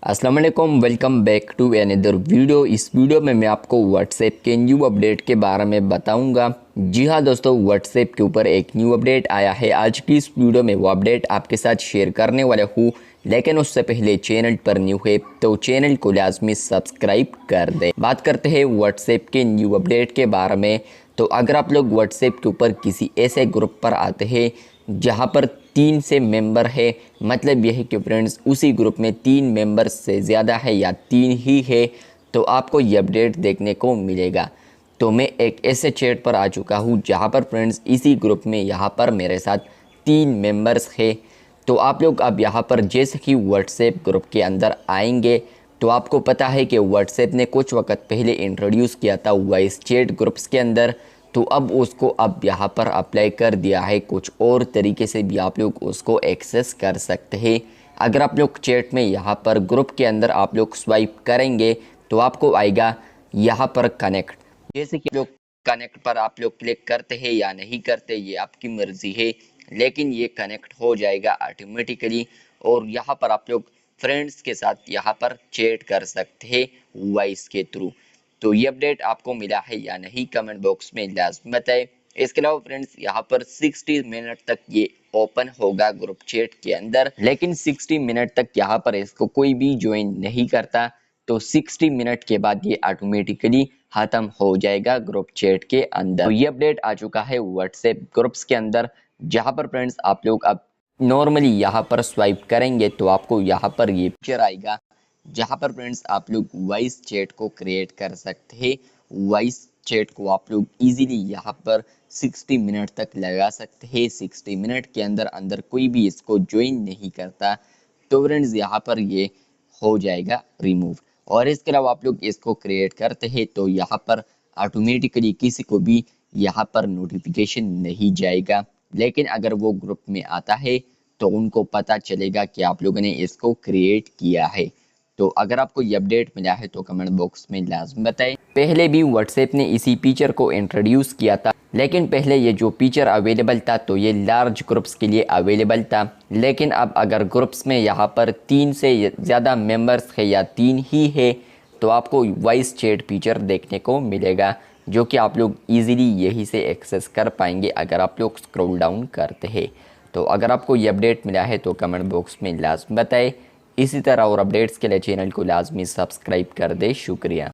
अस्सलाम वालेकुम, welcome back to another video. इस वीडियो में मैं आपको व्हाट्सएप के न्यू अपडेट के बारे में बताऊंगा। जी हाँ दोस्तों, व्हाट्सएप के ऊपर एक न्यू अपडेट आया है। आज की इस वीडियो में वो अपडेट आपके साथ शेयर करने वाला हूँ, लेकिन उससे पहले चैनल पर न्यू है तो चैनल को लाजमी सब्सक्राइब कर दें। बात करते हैं व्हाट्सएप के न्यू अपडेट के बारे में। तो अगर आप लोग व्हाट्सएप के ऊपर किसी ऐसे ग्रुप पर आते हैं जहाँ पर 3 से मेंबर है, मतलब यह है कि फ्रेंड्स उसी ग्रुप में 3 मेंबर्स से ज़्यादा है या 3 ही है, तो आपको ये अपडेट देखने को मिलेगा। तो मैं एक ऐसे चैट पर आ चुका हूँ जहाँ पर फ्रेंड्स इसी ग्रुप में यहाँ पर मेरे साथ 3 मेंबर्स है। तो आप लोग अब यहाँ पर जैसे कि व्हाट्सएप ग्रुप के अंदर आएंगे तो आपको पता है कि व्हाट्सएप ने कुछ वक्त पहले इंट्रोड्यूस किया था वॉइस चैट ग्रुप्स के अंदर। तो अब उसको अब यहाँ पर अप्लाई कर दिया है, कुछ और तरीके से भी आप लोग उसको एक्सेस कर सकते हैं। अगर आप लोग चैट में यहाँ पर ग्रुप के अंदर आप लोग स्वाइप करेंगे तो आपको आएगा यहाँ पर कनेक्ट। जैसे कि लोग कनेक्ट पर आप लोग क्लिक करते हैं या नहीं करते ये आपकी मर्जी है, लेकिन ये कनेक्ट हो जाएगा ऑटोमेटिकली। और यहाँ पर आप लोग फ्रेंड्स के साथ यहाँ पर चैट कर सकते हैं वॉइस के थ्रू। तो ये अपडेट आपको मिला है या नहीं कमेंट बॉक्स में लाजमी बताएं। इसके अलावा फ्रेंड्स यहाँ पर 60 मिनट तक ये ओपन होगा ग्रुप चैट के अंदर, लेकिन 60 मिनट तक यहाँ पर इसको कोई भी ज्वाइन नहीं करता। तो 60 मिनट के बाद ये ऑटोमेटिकली खत्म हो जाएगा ग्रुप चैट के अंदर। तो ये अपडेट आ चुका है व्हाट्सएप ग्रुप्स के अंदर, जहाँ पर फ्रेंड्स आप लोग अब नॉर्मली यहाँ पर स्वाइप करेंगे तो आपको यहाँ पर ये पिक्चर आएगा जहाँ पर फ्रेंड्स आप लोग वॉइस चैट को क्रिएट कर सकते हैं। वॉइस चैट को आप लोग इजीली यहाँ पर 60 मिनट तक लगा सकते हैं। 60 मिनट के अंदर अंदर कोई भी इसको ज्वाइन नहीं करता तो फ्रेंड्स यहाँ पर ये हो जाएगा रिमूव। और इसके अलावा आप लोग इसको क्रिएट करते हैं तो यहाँ पर ऑटोमेटिकली किसी को भी यहाँ पर नोटिफिकेशन नहीं जाएगा, लेकिन अगर वो ग्रुप में आता है तो उनको पता चलेगा कि आप लोगों ने इसको क्रिएट किया है। तो अगर आपको ये अपडेट मिला है तो कमेंट बॉक्स में लाजमी बताएं। पहले भी व्हाट्सएप ने इसी फीचर को इंट्रोड्यूस किया था, लेकिन पहले ये जो फीचर अवेलेबल था तो ये लार्ज ग्रुप्स के लिए अवेलेबल था। लेकिन अब अगर ग्रुप्स में यहाँ पर 3 से ज़्यादा मेंबर्स है या 3 ही है तो आपको वॉइस चैट फीचर देखने को मिलेगा, जो कि आप लोग इजीली यही से एक्सेस कर पाएंगे अगर आप लोग स्क्रॉल डाउन करते हैं। तो अगर आपको ये अपडेट मिला है तो कमेंट बॉक्स में लाजमी बताएं। इसी तरह और अपडेट्स के लिए चैनल को लाजमी सब्सक्राइब कर दे। शुक्रिया।